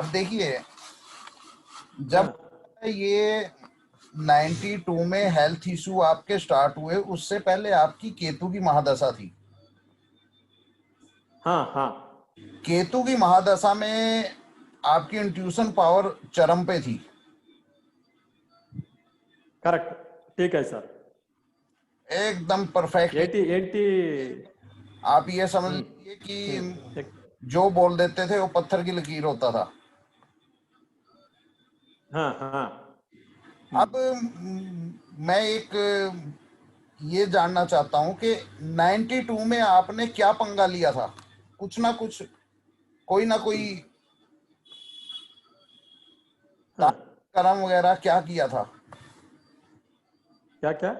अब देखिए, जब ये 92 में हेल्थ इशू आपके स्टार्ट हुए, उससे पहले आपकी केतु की महादशा थी। हाँ हाँ केतु की महादशा में आपकी इंट्यूशन पावर चरम पे थी। करेक्ट, ठीक है सर। एकदम परफेक्ट। 80 आप ये समझ लीजिए कि एक, जो बोल देते थे वो पत्थर की लकीर होता था। हाँ हाँ अब मैं एक ये जानना चाहता हूं कि 92 में आपने क्या पंगा लिया था? कुछ ना कुछ, कोई ना कोई हाँ, कर्म वगैरह क्या किया था? क्या क्या?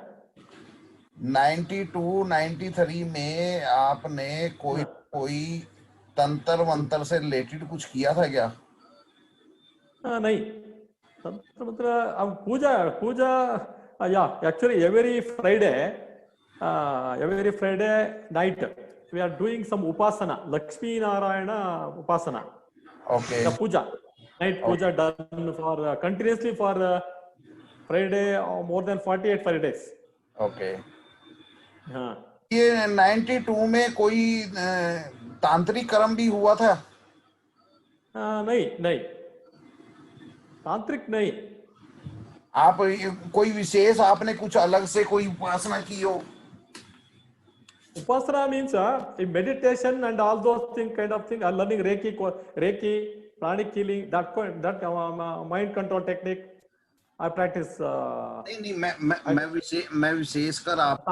92 93 में आपने कोई हाँ, कोई तंत्र मंत्र से रिलेटेड कुछ किया था क्या? नहीं, तंत्र मंत्र, अब पूजा पूजा, या actually every Friday night we are doing some upasana, Lakshmi Narayana upasana, okay the puja, night puja done for continuously for Friday or more than 48 Fridays. Okay. हाँ, ये 92 में कोई तांत्रिक कर्म भी हुआ था? नहीं नहीं, तांत्रिक नहीं। आप कोई विशेष आपने कुछ अलग से कोई उपासना की हो? Upasana means meditation and all those thing kind of thing. Learning Reiki, pranic healing, that mind control technique. I practice. नहीं नहीं, मैं विशेषकर आप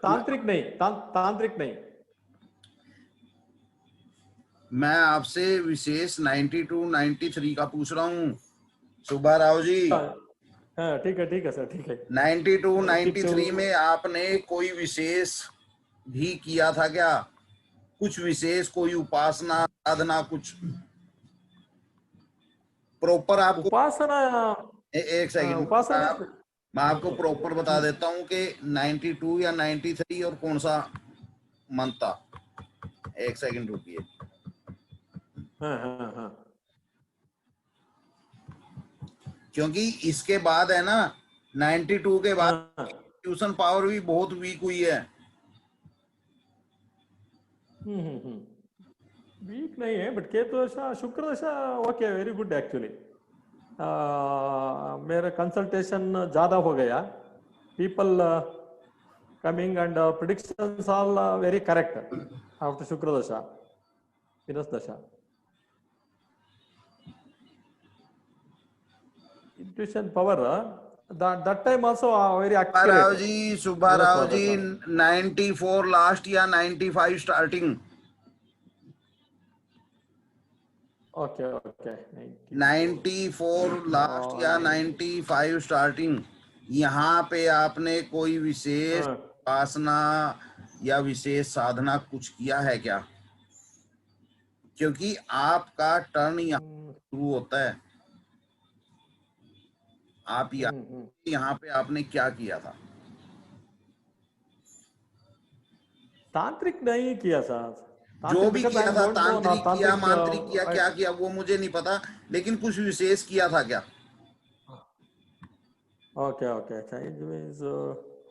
तांत्रिक नहीं, तांत्रिक नहीं। मैं आपसे विशेष 92 93 का पूछ रहा हूँ सुब्बा राव जी। ठीक है सर, ठीक है। 92 93 में आपने कोई विशेष भी किया था क्या? कुछ विशेष, कोई उपासना साधना, कुछ प्रॉपर आपको? उपासना, एक सेकंड, उपासना मैं आपको प्रॉपर बता देता हूँ कि 92 या 93 और कौन सा मंथ था। एक सेकंड रुकिए। हाँ हाँ हाँ, क्योंकि इसके बाद है ना, 92 के बाद ट्यूशन पावर भी बहुत वीक हुई है। वीक नहीं है, बट केतु दशा शुक्र दशा ओके, वेरी गुड एक्चुअली। मेरा कंसल्टेशन ज़्यादा हो गया, people coming and predictions all very correct after Shukra दशा, विनस दशा। Intuition power that time also very accurate. Subba Rao ji 94 last या 95 स्टार्टिंग? ओके 94 लास्ट या 95 स्टार्टिंग, यहाँ पे आपने कोई विशेष उपासना या विशेष साधना कुछ किया है क्या? क्योंकि आपका टर्न यहाँ शुरू होता है। आप यहाँ पे आपने क्या किया था? तांत्रिक नहीं किया सर, जो भी किया था, तांत्रिक किया, मांत्रिक किया, क्या किया वो मुझे नहीं पता, लेकिन कुछ विशेष किया था क्या? ओके चेंज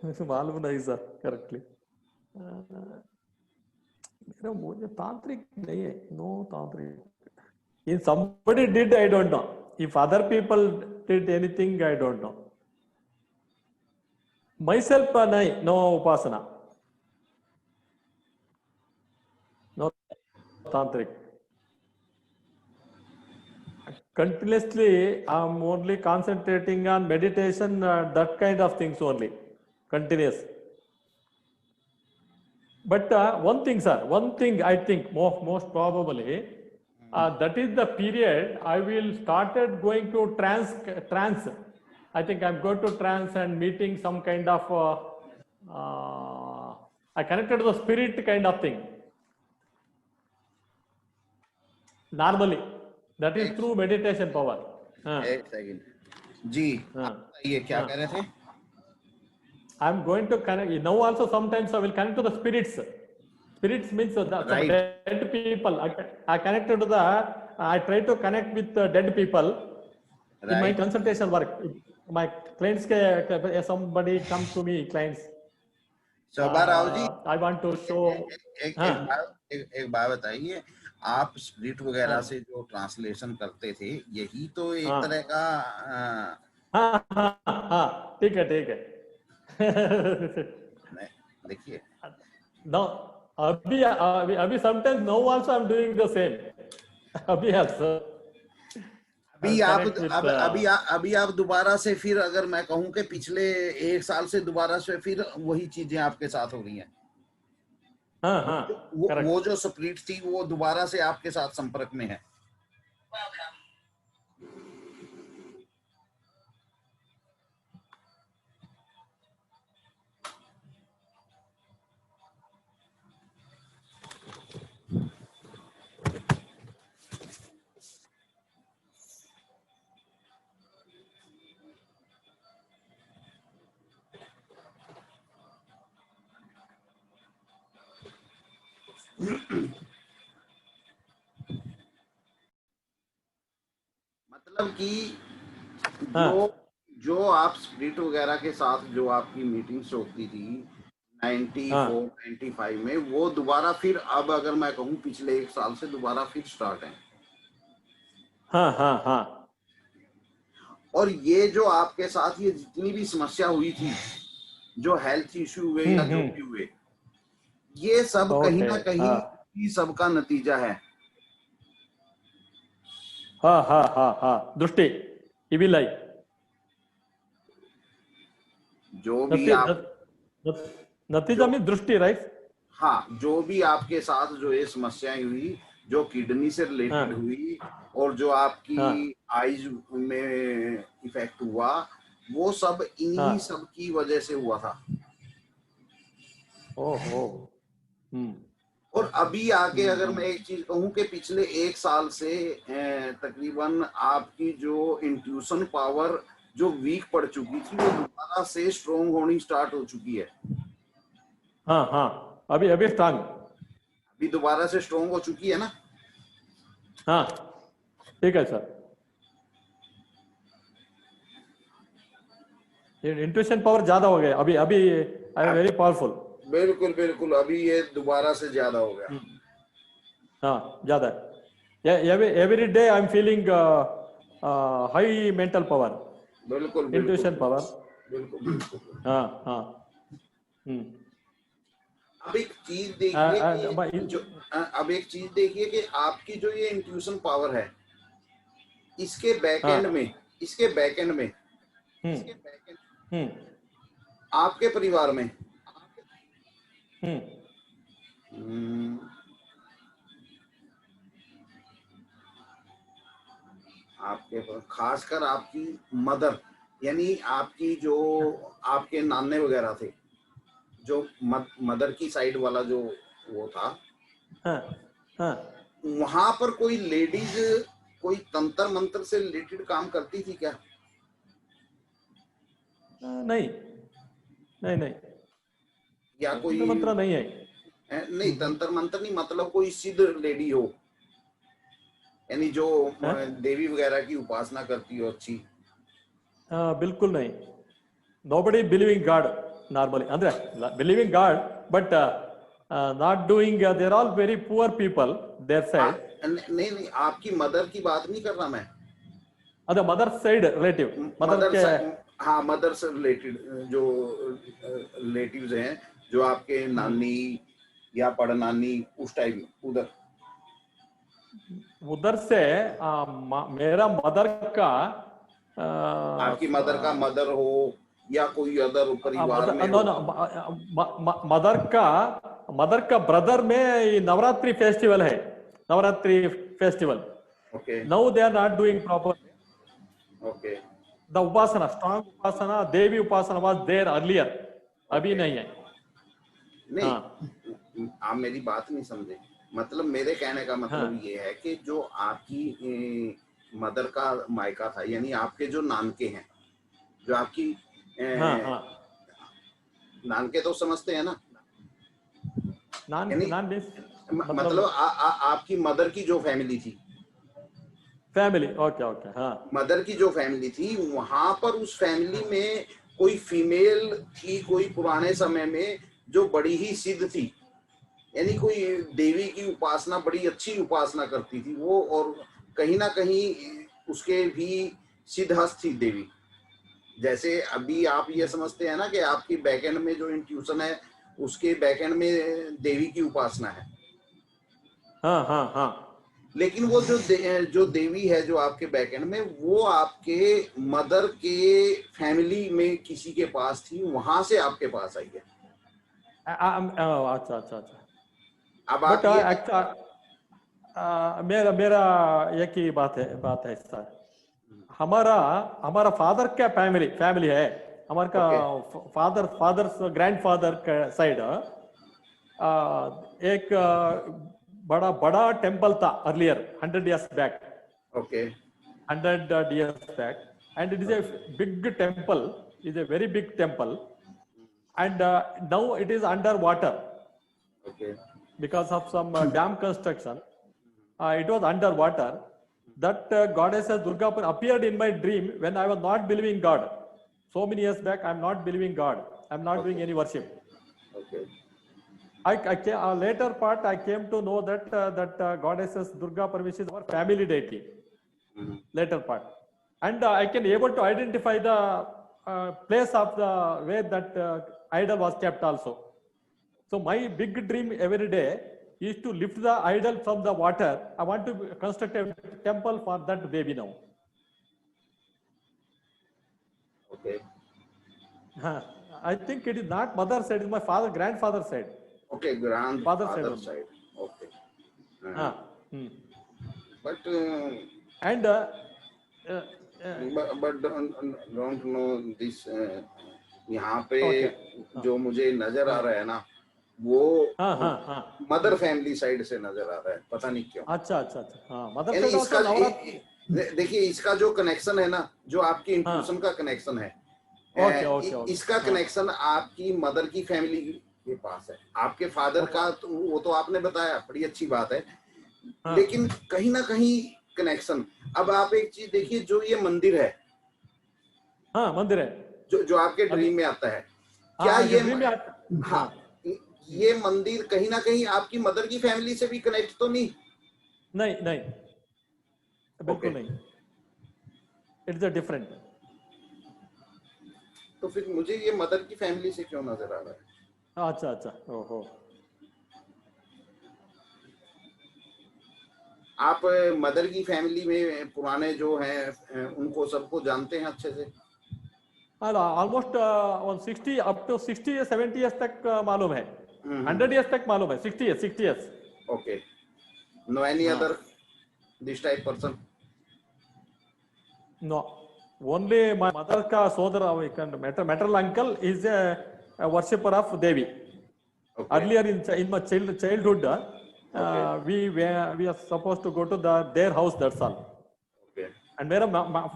मींस मालूम नहीं सर करेक्टली। मेरा मुझे तांत्रिक नहीं है, नो तांत्रिक। If somebody did, I don't know. If other people did anything, I don't know. Myself, no upasana, no tantric. Continuously, I'm only concentrating on meditation, that kind of things only, continuous. But one thing, sir, one thing I think most probably, that is the period I will started going to trance. I think I'm going to trance and meeting some kind of, I connected to the spirit kind of thing. Normally, that is through meditation power. एक second जी, ये क्या कह रहे थे? I'm going to connect now. Also, sometimes I will connect to the spirits. Spirits means the dead people. I connected to the I try to connect with dead people in my Right. consultation work. My clients, somebody comes to me, clients. Shobha Rao ji, I want to show. एक बात बताइए, आप split वगैरह हाँ, से जो translation करते थे, यही तो एक हाँ, तरह का हाँ, हाँ, हाँ, ठीक है, ठीक है. देखिए, No, अभी sometimes now also I'm doing the same. अभी also. अभी I'll आप connect with. अभी आप दोबारा से फिर अगर मैं कहूं कि पिछले एक साल से दोबारा से फिर वही चीजें आपके साथ हो रही हैं, हाँ, हाँ, correct. वो जो स्प्लिट थी वो दोबारा से आपके साथ संपर्क में है. मतलब कि हाँ, जो आप स्प्लिट वगैरह के साथ जो आपकी मीटिंग्स होती थी 94 हाँ, 95 में, वो दोबारा फिर अब अगर मैं कहूँ पिछले एक साल से दोबारा फिर स्टार्ट है. हाँ, हाँ, हाँ. और ये जो आपके साथ ये जितनी भी समस्या हुई थी, जो हेल्थ इश्यू हुए या जो भी हुए, ये सब कहीं ना कहीं ही सबका नतीजा है. हाँ, हाँ, हाँ, हाँ. दृष्टि, evil eye. जो भी आप नतीजा में दृष्टि, राइट? हाँ, जो भी आपके साथ जो ये समस्याएं हुई, जो किडनी से रिलेटेड हुई और जो आपकी आईज में इफेक्ट हुआ, वो सब इन्हीं सब की वजह से हुआ था. ओहो. और अभी आके अगर मैं एक चीज कहूं कि पिछले एक साल से तकरीबन आपकी जो इंट्यूशन पावर जो वीक पड़ चुकी थी, वो दोबारा से स्ट्रोंग होनी स्टार्ट हो चुकी है. हाँ, हाँ, अभी स्ट्रांग. अभी दोबारा से स्ट्रोंग हो चुकी है ना. हाँ, ठीक है सर. इंट्यूशन पावर ज्यादा हो गया अभी आई एम वेरी पावरफुल. बिल्कुल बिल्कुल, अभी ये दोबारा से ज्यादा हो गया. हाँ, ज्यादा है. Every day I am feeling high mental power. बिल्कुल इंट्यूशन पावर. बिल्कुल बिल्कुल. हाँ, हाँ. अब एक चीज देखिए कि अब एक चीज देखिए कि आपकी जो ये इंट्यूशन पावर है, इसके बैकएंड में आपके परिवार में आपके खासकर आपकी मदर, यानी आपकी जो आपके नाने वगैरह थे, जो मदर की साइड वाला जो वो था, वहां पर कोई लेडीज कोई तंत्र मंत्र से रिलेटेड काम करती थी क्या? नहीं, या कोई मंत्र नहीं है. नहीं, तंत्र मंत्र नहीं, मतलब कोई सिद्ध लेडी हो, यानी जो देवी वगैरह की उपासना करती हो अच्छी. बिल्कुल नहीं. Nobody believing God normally. Andre believing God, but not doing. They're all very poor people. Their side. नहीं, आपकी मदर की बात नहीं कर रहा मैं. अरे मदर साइड रिलेटिव. हाँ, मदर से रिलेटेड जो रिलेटिव्स हैं, जो आपके नानी या पड़नानी उस टाइप उधर से मेरा मदर का आपकी मदर का मदर हो या कोई अदर परिवार में मदर का ब्रदर में नवरात्रि फेस्टिवल है. Navratri festival. Okay. Now they are not doing proper. Okay. The upasana, strong upasana, Devi upasana was there earlier. अभी नहीं है. नहीं, आप मेरी बात नहीं समझे. मतलब मेरे कहने का मतलब ये है कि जो आपकी मदर का मायका था, यानी आपके जो नानके हैं, जो आपकी नानके तो समझते हैं ना. मतलब आपकी मदर की जो फैमिली थी, फैमिली, ओके ओके, हाँ मदर की जो फैमिली थी वहां पर उस फैमिली में कोई फीमेल थी, कोई पुराने समय में जो बड़ी ही सिद्ध थी, यानी कोई देवी की उपासना, बड़ी अच्छी उपासना करती थी वो, और कहीं ना कहीं उसके भी सिद्धहस्त थी देवी। जैसे अभी आप ये समझते हैं ना कि आपकी बैकएंड में जो इंट्यूशन है उसके बैकएंड में देवी की उपासना है, हाँ हाँ हाँ, लेकिन वो जो देवी है जो आपके बैकएंड में, वो आपके मदर के फैमिली में किसी के पास थी, वहां से आपके पास आई है। अच्छा अच्छा अच्छा। अब बट आप ये मेरा मेरा एक ही बात है सर, हमारा हमारा फादर का फैमिली फैमिली है, हमारे का ओके फादर्स ग्रैंडफादर का साइड एक बड़ा बड़ा टेम्पल था earlier 100 years back, okay 100 years back, and it is a big temple, is a very big temple, and now it is under water okay because of some dam construction. It was underwater. That goddess Durga appeared in my dream when I was not believing God. So many years back, I'm not believing God. I'm not doing any worship. Okay Later part, I came to know that goddesses Durga Parmeshwari is our family deity. Later part, and I can able to identify the place of the where that idol was kept also. So my big dream every day is to lift the idol from the water. I want to construct a temple for that baby now. Okay I think it is not mother side, it is my father, grandfather side. Okay grand Father side father only. Side okay but And but don't know this, यहाँ पे Okay. जो मुझे नजर आ रहा है ना वो हाँ मदर फैमिली साइड से नजर आ रहा है, पता नहीं क्यों। अच्छा अच्छा अच्छा, हाँ मदर यानी साइड इसका also नवरात्र. देखिए इसका जो कनेक्शन है ना, जो आपकी इंट्यूशन का कनेक्शन है, ओके ओके ओके, इसका कनेक्शन आपकी मदर की फैमिली के पास है। आपके फादर का तो वो तो आपने बताया, बड़ी अच्छी बात है, लेकिन कहीं ना कहीं कनेक्शन। अब आप एक चीज देखिए, जो ये मंदिर है, हाँ मंदिर है, जो आपके ड्रीम में आता है, क्या हाँ, ये ड्रीम में हाँ ये मंदिर कहीं ना कहीं आपकी मदर की फैमिली से भी कनेक्ट तो नहीं? नहीं नहीं, बिल्कुल Okay. नहीं, इट्स अ डिफरेंट. तो फिर मुझे ये मदर की फैमिली से क्यों नजर आ रहा है? अच्छा अच्छा, ओहो. आप मदर की फैमिली में पुराने जो हैं उनको सबको जानते हैं अच्छे से? ऑलमोस्ट 60 अप टू 60 या 70 इयर्स तक मालूम है, 100 इयर्स तक मालूम है, 60 years. Okay, no any other this type person? No, only my mother का सोदर, maternal uncle is a worshipper of Devi. Earlier in my childhood, we are supposed to go to their house, that's all. Okay. And मेरा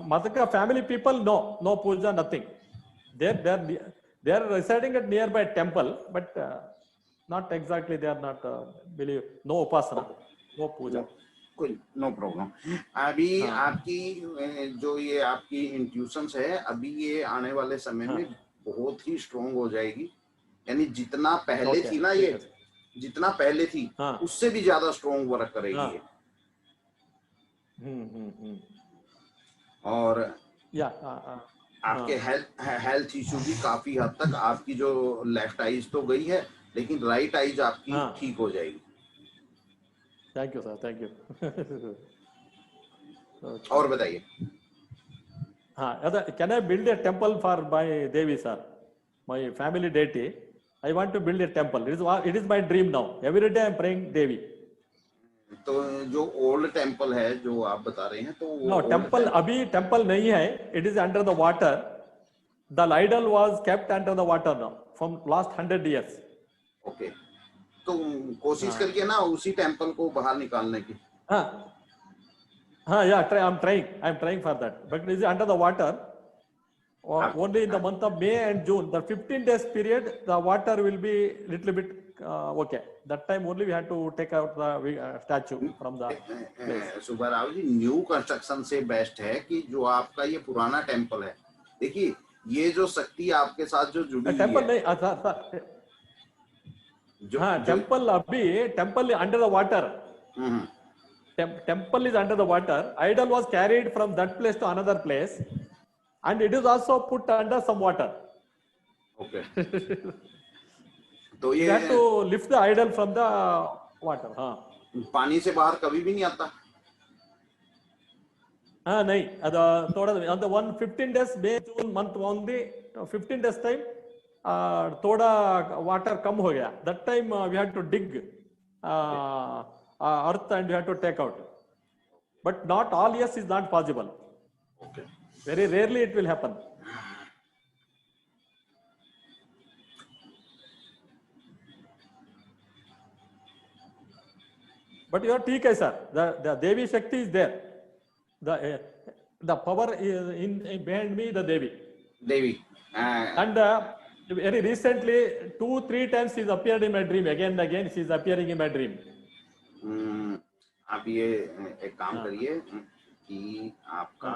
mother का family people, no puja, nothing. They are residing at nearby temple, but not exactly, they are not believe, no upasana, no puja. कोई no problem. अभी आपकी जो ये आपकी intuitions है, अभी ये आने वाले समय में बहुत ही स्ट्रोंग हो जाएगी। यानी जितना पहले थी ना, ये जितना पहले थी उससे भी ज्यादा स्ट्रोंग वर्क करेगी ये। और आपके हेल्थ इशू भी काफी हद तक, आपकी जो लेफ्ट आईज तो गई है, लेकिन राइट आईज आपकी ठीक हो जाएगी। Thank you sir, thank you. और बताइए। हाँ, can I build a temple for my Devi sir, my family deity? I want to build a temple, it is my dream now, every day I am praying Devi. तो जो old temple है जो आप बता रहे हैं, तो नो, टेम्पल अभी टेम्पल नहीं है, it is under the water. The idol was kept under the water now from last 100 years। Okay, तो कोशिश करिए ना उसी टेम्पल को बाहर निकालने की। हाँ, yeah, I am trying for that, but it is under the water. only in the month of May and June, the 15 days period, the water will be little bit okay. That time only we had to take out the statue from the place. Subba Rao ji, new construction से best है कि जो आपका ये पुराना temple है, देखिए ये जो शक्ति आपके साथ जो जुड़ी हुई टेम्पल है, नहीं, हाँ टेम्पल अभी temple under the water. Temple is under the water. Idol was carried from that place to another place, and it is also put under some water. Okay तो You ये have to lift the idol from the water. हाँ पानी से बाहर कभी भी नहीं आता. हाँ नहीं, ಅದು थोड़ा on the 15 days May June month only 15 days time थोड़ा water कम हो गया. That time we had to dig earth and we had to take out. But not all years is not possible. Okay. Very rarely it will happen. But you are ठीक है sir. The Devi Shakti is there. The power is behind me, the Devi. Devi And very recently 2-3 times she is appeared in my dream. Again and again she is appearing in my dream. आप ये एक काम करिए कि आपका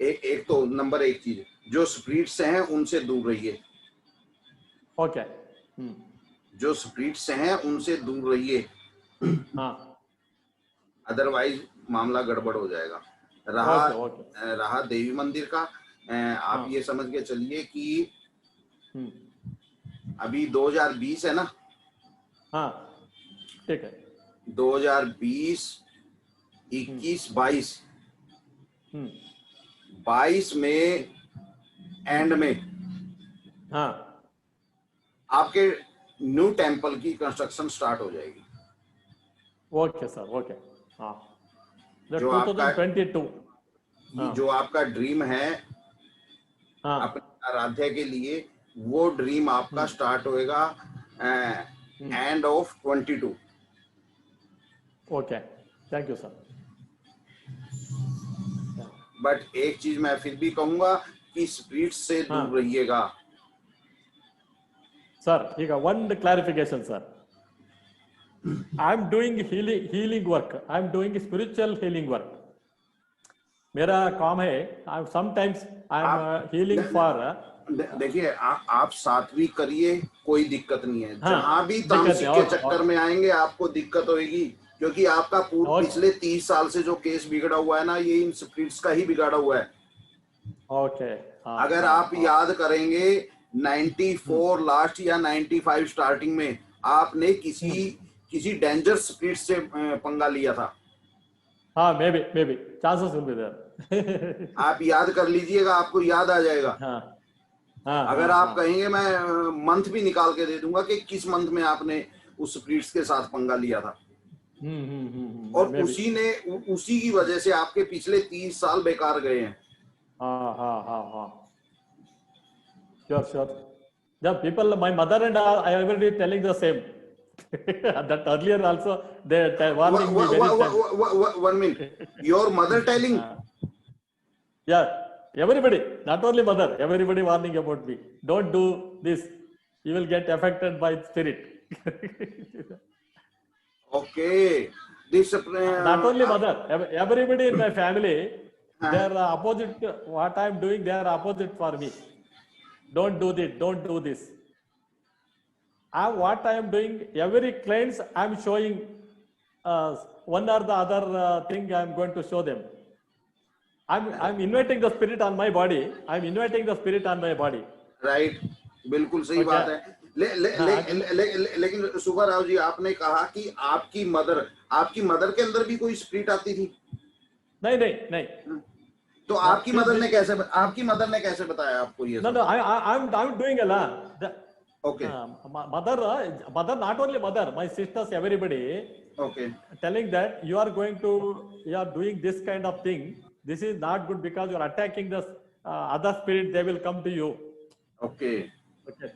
एक तो number एक चीज, जो स्पिरिट्स हैं उनसे दूर रहिए. Okay. जो स्पिरिट्स हैं उनसे दूर रहिए. हाँ. अदरवाइज मामला गड़बड़ हो जाएगा. रहा रहा देवी मंदिर का, आप ये समझ के चलिए कि अभी 2020 है ना. हाँ ठीक है. 2020, 21, 22 में एंड में हाँ आपके न्यू टेम्पल की कंस्ट्रक्शन स्टार्ट हो जाएगी. Okay sir. ओके. हाँ जो आपका 2022 जो आपका ड्रीम है अपने आराध्या के लिए, वो ड्रीम आपका स्टार्ट होएगा end of 22. Okay. Thank you sir. But एक चीज मैं फिर भी कहूंगा कि स्पिरिट से दूर रहिएगा. सर ठीक है, one clarification sir. I am doing healing work. I am doing spiritual healing work. मेरा काम है. Sometimes I am healing for. देखिए आप सात्विक करिए, कोई दिक्कत नहीं है. जहां भी तामसिक के चक्कर में आएंगे आपको दिक्कत होगी, क्योंकि आपका पिछले 30 साल से जो केस बिगड़ा हुआ है ना, ये इन स्पिरिट्स का ही बिगाड़ा हुआ है. ओके. अगर आप याद करेंगे 94 लास्ट या 95 स्टार्टिंग में आपने किसी डेंजर स्पिरिट से पंगा लिया था. हाँ maybe chances will be there. आप याद कर लीजिएगा, आपको याद आ जाएगा. अगर आप कहेंगे मैं मंथ भी निकाल के दे दूंगा कि किस मंथ में आपने उस स्पिरिट्स के साथ पंगा लिया था. और उसी की वजह से आपके पिछले 30 साल बेकार गए हैं. Sure. The people, my mother and I are already telling the same. That earlier also they warning me very time. 1 minute. Your mother telling? Yeah, everybody, not only mother, everybody warning about me. Don't do this. You will get affected by spirit. Okay. This not only mother, everybody in my family, they are opposite. What I am doing, they are opposite for me. Don't do this. Don't do this. What I am doing, every clients I am showing one or the other thing I am going to show them. I'm inviting the spirit on my body. I'm inviting the spirit on my body. Right. बिल्कुल सही बात है. लेकिन सुब्बा राव जी, आपने कहा कि आपकी mother के अंदर भी कोई स्पिरिट आती थी. नहीं. तो आपकी मदर ने कैसे बताया आपको ये? No, I'm doing a lot. Okay. Mother, not only mother, my sisters, everybody. Okay. Telling that you are doing this kind of thing. This is not good because you are attacking the other spirit. They will come to you. Okay.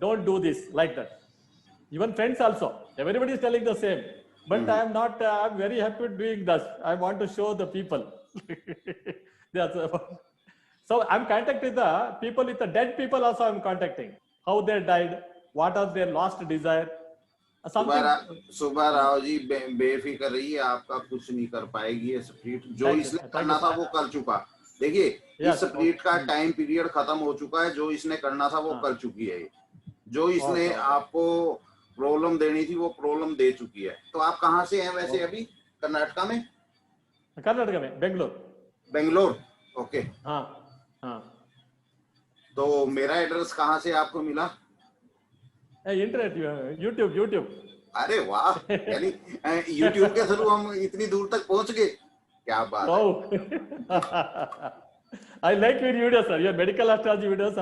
Don't do this like that. Even friends also. Everybody is telling the same. But I am not. I'm very happy doing this. I want to show the people. So I'm contacting the people with the dead people also. I'm contacting how they died, what are their last desire, something. सुबह राव जी बेफिक्र रहिए, आपका कुछ नहीं कर पाएगी ये spirit. जो इसने करना था वो कर चुका। देखिए इस स्प्रिट का टाइम पीरियड खत्म हो चुका है, जो इसने करना था वो कर चुकी है। जो इसने आपको प्रॉब्लम देनी थी वो प्रॉब्लम दे चुकी है। तो आप कहाँ से हैं वैसे अभी? कर्नाटका में? कर्नाटका में बेंगलोर। ओके। हाँ हाँ। तो मेरा एड्रेस कहाँ से आपको मिला? Internet, YouTube. अरे वाह, यानी यूट्यूब के थ्रू हम इतनी दूर तक पहुंच गए, क्या बात है। I like your videos, sir. Your medical astrology videos.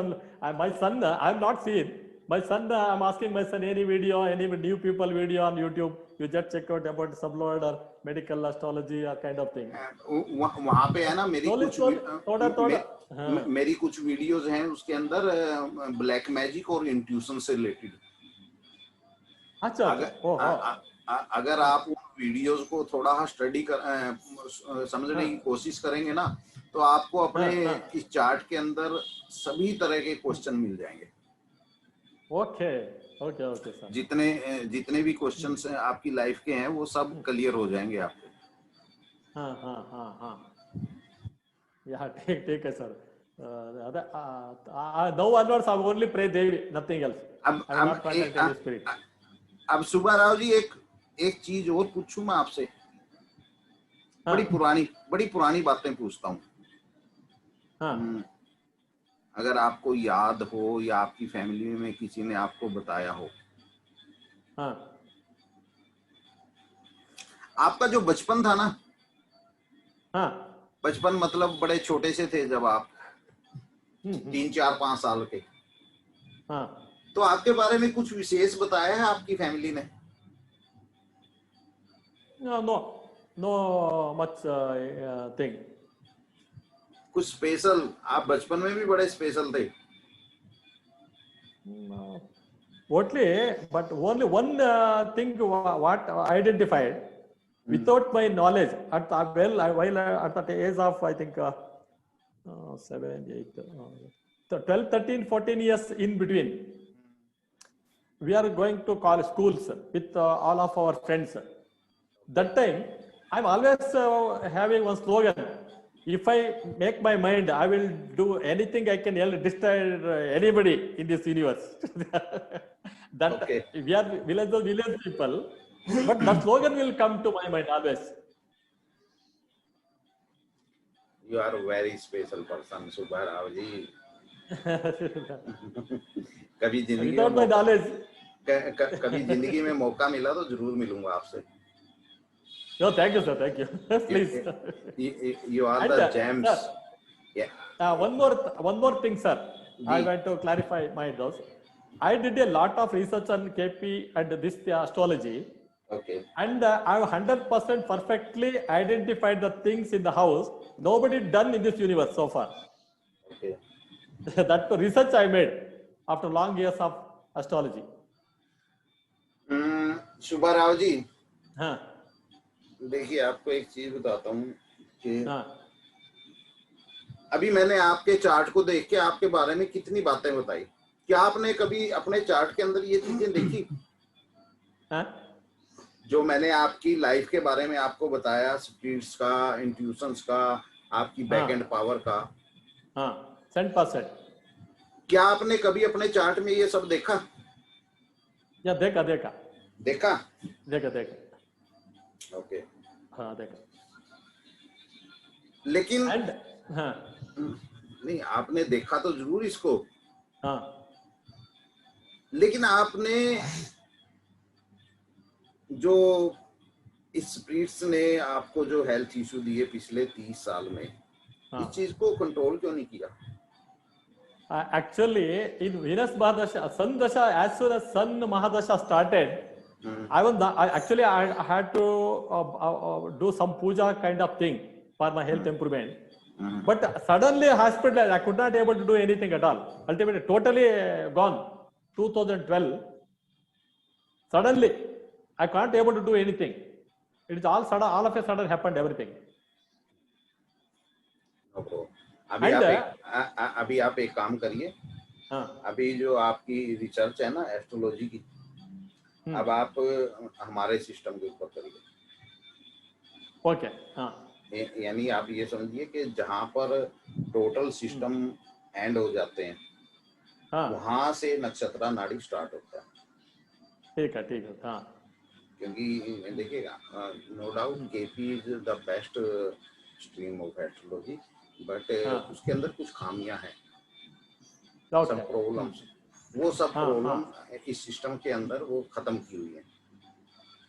My son, I'm not seen. My son, I'm asking my son any video, any new people video on YouTube. You just check out about subloid or medical astrology or kind of thing. वहाँ पे है ना मेरी कुछ videos हैं, उसके अंदर black magic और इंट्यूशन से रिलेटेड। अच्छा। अगर आप उन वीडियोस को थोड़ा स्टडी समझने की कोशिश करेंगे ना, तो आपको अपने इस चार्ट के अंदर सभी तरह के क्वेश्चन मिल जाएंगे। Okay sir. जितने भी क्वेश्चंस आपकी लाइफ के हैं वो सब क्लियर हो जाएंगे आपको। हाँ। Yeah, take it, sir. Now onwards, I will only pray Devi, nothing else. I will not contact any spirit. अब सुब्बा राव जी एक चीज और पूछूं मैं आपसे। बड़ी पुरानी बातें पूछता हूँ। अगर आपको याद हो या आपकी फैमिली में किसी ने आपको बताया हो, आपका जो बचपन था ना, बचपन मतलब बड़े छोटे से थे जब आप 3, 4, 5 साल के, तो आपके बारे में कुछ विशेष बताया है आपकी फैमिली ने? No much thing. कुछ स्पेशल? आप बचपन में भी बड़े स्पेशल थे। But only one thing what I identified without my knowledge at the age of I think 7, 8, 12, 13, 14 years in between, we are going to college schools with all of our friends. That time I'm always having one slogan: if I make my mind, I will do anything I can destroy anybody in this universe. We are village people, but the slogan will come to my mind always. You are a very special person, Subba Rao ji. कभी जिंदगी में मौका मिला तो जरूर मिलूंगा आपसे। No, thank you, sir. Thank you. Please. You are the gems. Yeah. One more thing, sir. I want to clarify my doubts. I did a lot of research on KP and this astrology. Okay. And I 100% perfectly identified the things in the house nobody done in this universe so far. Okay. That research I made after long years of astrology. Subba Rao जी, हाँ, देखिए आपको एक चीज बताता हूँ कि अभी मैंने आपके चार्ट को देख के आपके बारे में कितनी बातें बताई। क्या आपने कभी अपने चार्ट के अंदर ये चीजें देखी? जो मैंने आपकी लाइफ के बारे में आपको बताया, स्पिरिट्स का, इंट्यूशंस का, आपकी बैक एंड पावर का, 100%। क्या आपने कभी अपने चार्ट में ये सब देखा? या देखा। ओके। हाँ, देखा। लेकिन नहीं, आपने देखा तो जरूर इसको। हाँ। लेकिन आपने जो इस स्पिरिट्स ने आपको जो हेल्थ इशू दिए पिछले 30 साल में, इस चीज को कंट्रोल क्यों नहीं किया? Actually, in Venus Mahadasha, Sun Dasha, as soon as Sun Mahadasha started, I had to do some puja kind of thing for my health improvement. But suddenly hospital, I could not able to do anything at all. Ultimately, totally gone. 2012. Suddenly, I can't able to do anything. It is all of a sudden happened everything. अभी And, अभी आप एक काम करिए, हाँ, अभी जो आपकी रिसर्च है ना एस्ट्रोलॉजी की, अब आप हमारे सिस्टम के ऊपर करिए। ओके, हाँ, यानी आप ये समझिए कि जहाँ पर टोटल सिस्टम एंड हो जाते हैं, हाँ, वहां से नक्षत्र नाड़ी स्टार्ट होता है। ठीक है, हाँ, क्योंकि देखिएगा, no doubt KP is the best stream of astrology, but हाँ, उसके अंदर कुछ खामियां हैं, ओके, सब प्रॉब्लम्स, वो सब हाँ, प्रॉब्लम हाँ, इस सिस्टम के अंदर वो खत्म की हुई है।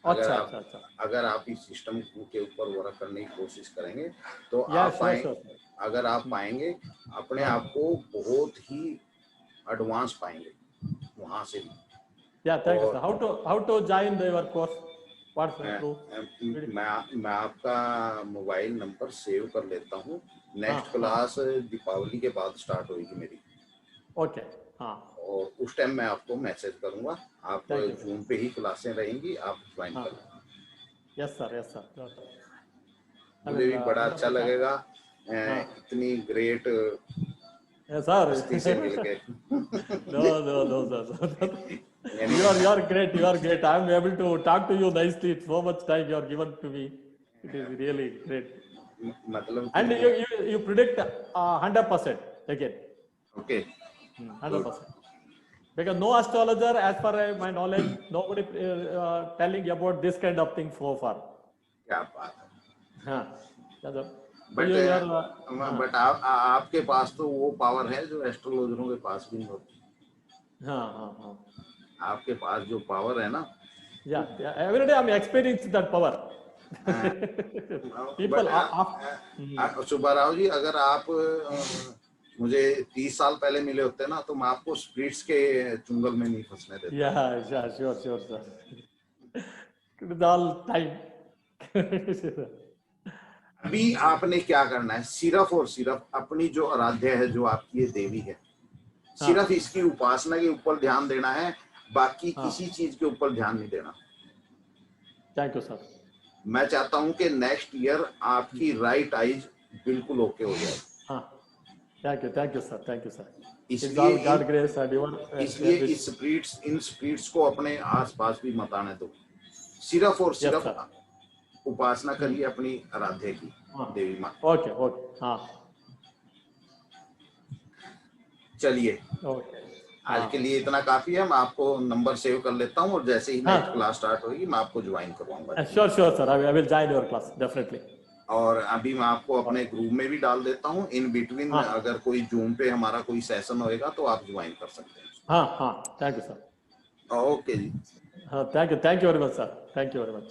अच्छा, अच्छा, अच्छा, अगर आप इस सिस्टम के ऊपर वर्क करने की कोशिश करेंगे तो या आप श्योर श्योर सर, अगर आप पाएंगे अपने हाँ, आप को बहुत ही एडवांस पाएंगे वहां से भी। या थैंक यू और sir, how to join your course, what's through, मैं आपका मोबाइल नंबर सेव कर लेता हूँ। नेक्स्ट हाँ, क्लास दीपावली के बाद स्टार्ट होगी मेरी, ओके, हाँ, और उस टाइम मैं आपको मैसेज करूंगा। आप थैंक यू सर, जूम पे ही क्लासें रहेंगी, आप ज्वाइन हाँ, करें। यस सर, आई मुझे विल भी बड़ा अच्छा वंडरफुल सर, लगेगा हाँ, इतनी ग्रेट yes sir. हस्ती से मिलके। No, sir. यानी You are great. You are great. I am able to talk to you nicely. It's so much time you are given to me. It is really great. मतलब And कि you predict 100% again. Okay, 100%. Because no astrologer, as per my knowledge, nobody telling about this kind of thing so far. क्या बात है। हाँ, yeah, sir. So but you are, but आपके पास तो वो power है जो एस्ट्रोलॉजरों के पास भी नहीं होती। हाँ. आपके पास जो पावर है ना, Yeah. Every day I'm experiencing that power. People but Subbarao ji, अगर आप मुझे 30 साल पहले मिले होते ना तो मैं आपको स्प्रिट्स के चुंगल में नहीं फंसने देता। Yeah, sure, sir. It is all time. अभी आपने क्या करना है, सिर्फ और सिर्फ अपनी जो आराध्य है, जो आपकी ये देवी है, सिर्फ इसकी उपासना के ऊपर ध्यान देना है, बाकी किसी चीज के ऊपर ध्यान नहीं देना। Thank you sir. मैं चाहता हूं कि नेक्स्ट ईयर आपकी राइट आइज बिल्कुल ओके हो जाए। हाँ, थैंक यू सर। इसलिए गॉड ग्रेस एंड इसलिए इन स्पिरिट्स को अपने आसपास भी मत आने दो। सिर्फ और सिर्फ उपासना करिए अपनी आराध्य की, देवी माँ। ओके, हाँ, चलिए, आज के लिए इतना काफी है। मैं आपको नंबर सेव कर लेता हूँ और जैसे ही नेक्स्ट क्लास स्टार्ट होगी मैं आपको ज्वाइन करवाऊंगा। Sure sir, I will join your class definitely. और अभी मैं आपको अपने ग्रुप में भी डाल देता हूँ। इन बिटवीन अगर कोई जूम पे हमारा कोई सेशन होएगा तो आप ज्वाइन कर सकते हैं। हाँ, थैंक यू सर। ओके जी, हाँ, thank you very much sir, thank you very much.